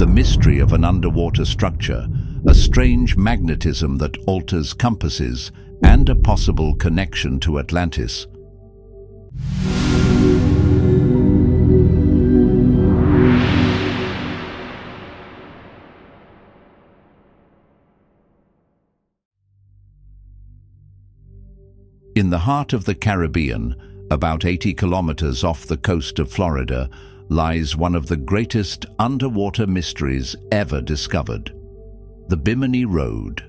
the mystery of an underwater structure, a strange magnetism that alters compasses, and a possible connection to Atlantis. In the heart of the Caribbean, about 80 kilometers off the coast of Florida, lies one of the greatest underwater mysteries ever discovered: the Bimini Road.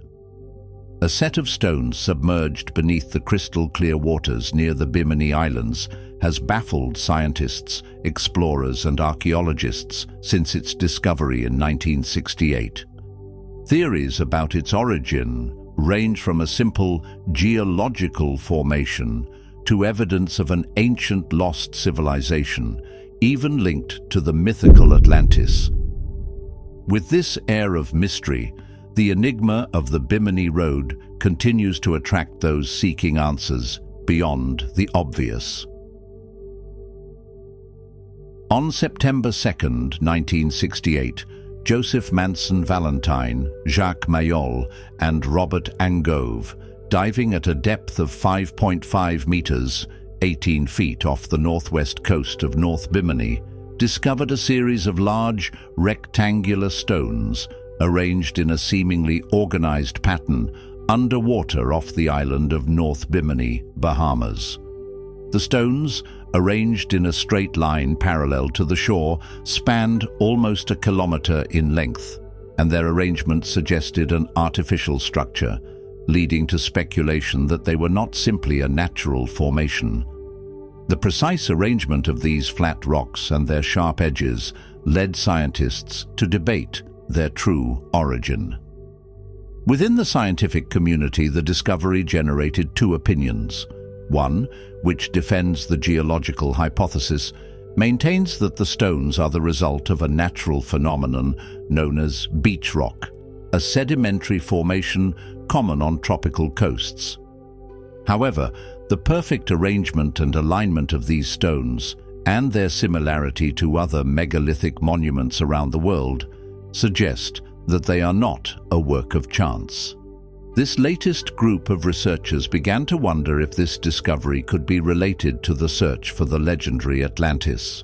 A set of stones submerged beneath the crystal-clear waters near the Bimini Islands has baffled scientists, explorers, and archaeologists since its discovery in 1968. Theories about its origin range from a simple geological formation to evidence of an ancient lost civilization, even linked to the mythical Atlantis. With this air of mystery, the enigma of the Bimini Road continues to attract those seeking answers beyond the obvious. On September 2, 1968, Joseph Manson Valentine, Jacques Mayol, and Robert Angove, diving at a depth of 5.5 meters, 18 feet off the northwest coast of North Bimini, discovered a series of large, rectangular stones arranged in a seemingly organized pattern underwater off the island of North Bimini, Bahamas. The stones, arranged in a straight line parallel to the shore, spanned almost a kilometer in length, and their arrangement suggested an artificial structure, leading to speculation that they were not simply a natural formation. The precise arrangement of these flat rocks and their sharp edges led scientists to debate their true origin. Within the scientific community, the discovery generated two opinions. One, which defends the geological hypothesis, maintains that the stones are the result of a natural phenomenon known as beach rock, a sedimentary formation common on tropical coasts. However, the perfect arrangement and alignment of these stones, and their similarity to other megalithic monuments around the world, suggest that they are not a work of chance. This latest group of researchers began to wonder if this discovery could be related to the search for the legendary Atlantis.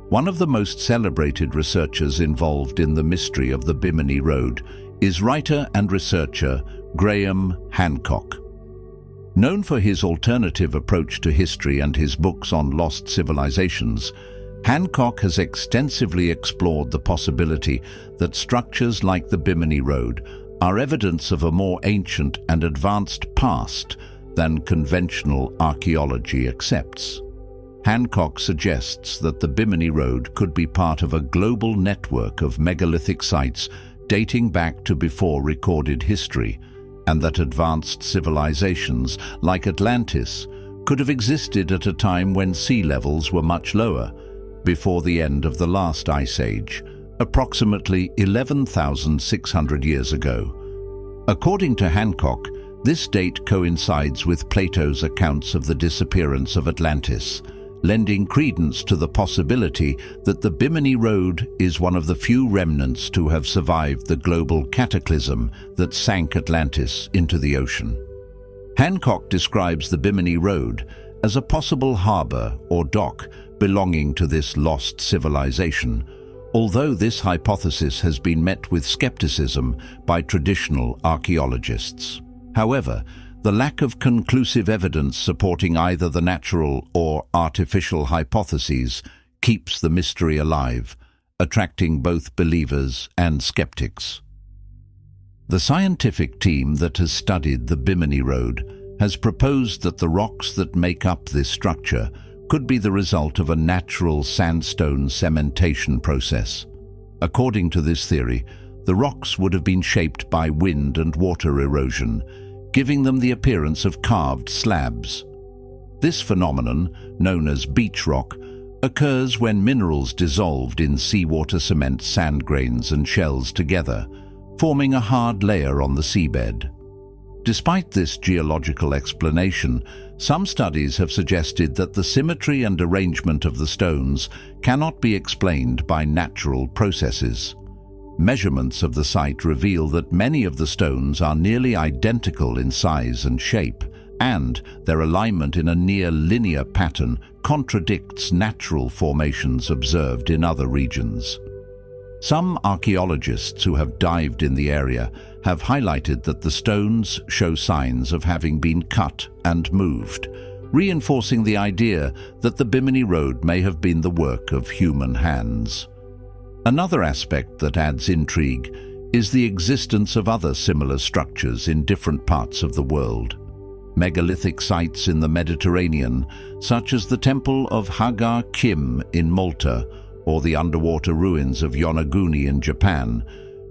One of the most celebrated researchers involved in the mystery of the Bimini Road is writer and researcher Graham Hancock. Known for his alternative approach to history and his books on lost civilizations, Hancock has extensively explored the possibility that structures like the Bimini Road are evidence of a more ancient and advanced past than conventional archaeology accepts. Hancock suggests that the Bimini Road could be part of a global network of megalithic sites dating back to before recorded history, and that advanced civilizations like Atlantis could have existed at a time when sea levels were much lower, before the end of the last ice age, approximately 11,600 years ago. According to Hancock, this date coincides with Plato's accounts of the disappearance of Atlantis, lending credence to the possibility that the Bimini Road is one of the few remnants to have survived the global cataclysm that sank Atlantis into the ocean. Hancock describes the Bimini Road as a possible harbor or dock belonging to this lost civilization, although this hypothesis has been met with skepticism by traditional archaeologists. However, the lack of conclusive evidence supporting either the natural or artificial hypotheses keeps the mystery alive, attracting both believers and skeptics. The scientific team that has studied the Bimini Road has proposed that the rocks that make up this structure could be the result of a natural sandstone cementation process. According to this theory, the rocks would have been shaped by wind and water erosion, giving them the appearance of carved slabs. This phenomenon, known as beach rock, occurs when minerals dissolved in seawater cement sand grains and shells together, forming a hard layer on the seabed. Despite this geological explanation, some studies have suggested that the symmetry and arrangement of the stones cannot be explained by natural processes. Measurements of the site reveal that many of the stones are nearly identical in size and shape, and their alignment in a near-linear pattern contradicts natural formations observed in other regions. Some archaeologists who have dived in the area have highlighted that the stones show signs of having been cut and moved, reinforcing the idea that the Bimini Road may have been the work of human hands. Another aspect that adds intrigue is the existence of other similar structures in different parts of the world. Megalithic sites in the Mediterranean, such as the Temple of Hagar Kim in Malta or the underwater ruins of Yonaguni in Japan,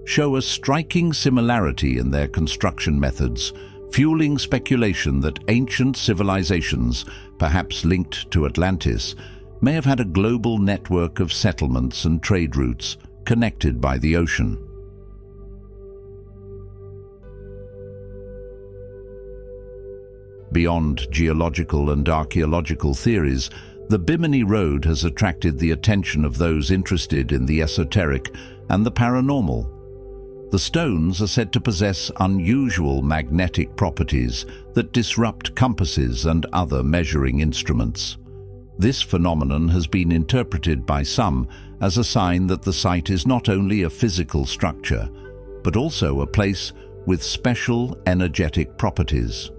show a striking similarity in their construction methods, fueling speculation that ancient civilizations, perhaps linked to Atlantis, may have had a global network of settlements and trade routes connected by the ocean. Beyond geological and archaeological theories, the Bimini Road has attracted the attention of those interested in the esoteric and the paranormal. The stones are said to possess unusual magnetic properties that disrupt compasses and other measuring instruments. This phenomenon has been interpreted by some as a sign that the site is not only a physical structure, but also a place with special energetic properties.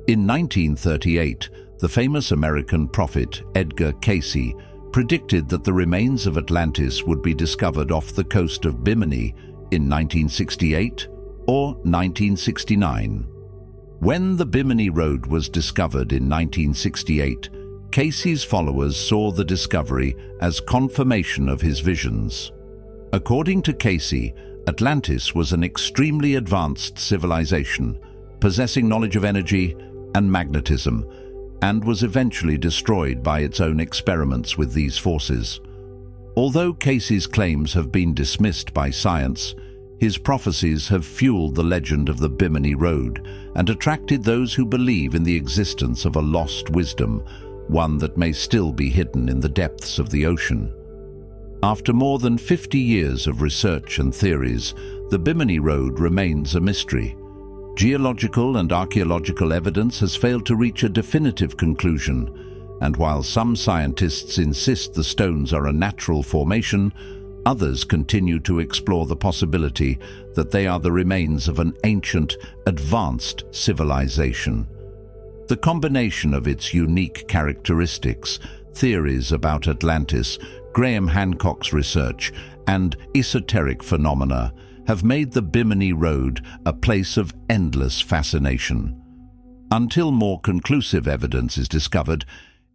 In 1938, the famous American prophet Edgar Cayce predicted that the remains of Atlantis would be discovered off the coast of Bimini in 1968 or 1969. When the Bimini Road was discovered in 1968, Cayce's followers saw the discovery as confirmation of his visions. According to Cayce, Atlantis was an extremely advanced civilization, possessing knowledge of energy and magnetism, and was eventually destroyed by its own experiments with these forces. Although Cayce's claims have been dismissed by science, his prophecies have fueled the legend of the Bimini Road and attracted those who believe in the existence of a lost wisdom, one that may still be hidden in the depths of the ocean. After more than 50 years of research and theories, the Bimini Road remains a mystery. Geological and archaeological evidence has failed to reach a definitive conclusion, and while some scientists insist the stones are a natural formation, others continue to explore the possibility that they are the remains of an ancient, advanced civilization. The combination of its unique characteristics, theories about Atlantis, Graham Hancock's research, and esoteric phenomena have made the Bimini Road a place of endless fascination. Until more conclusive evidence is discovered,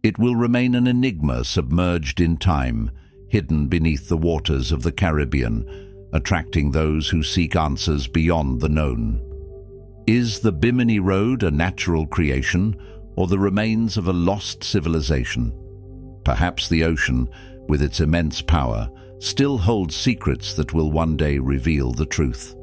it will remain an enigma submerged in time, hidden beneath the waters of the Caribbean, attracting those who seek answers beyond the known. Is the Bimini Road a natural creation or the remains of a lost civilization? Perhaps the ocean, with its immense power, still holds secrets that will one day reveal the truth.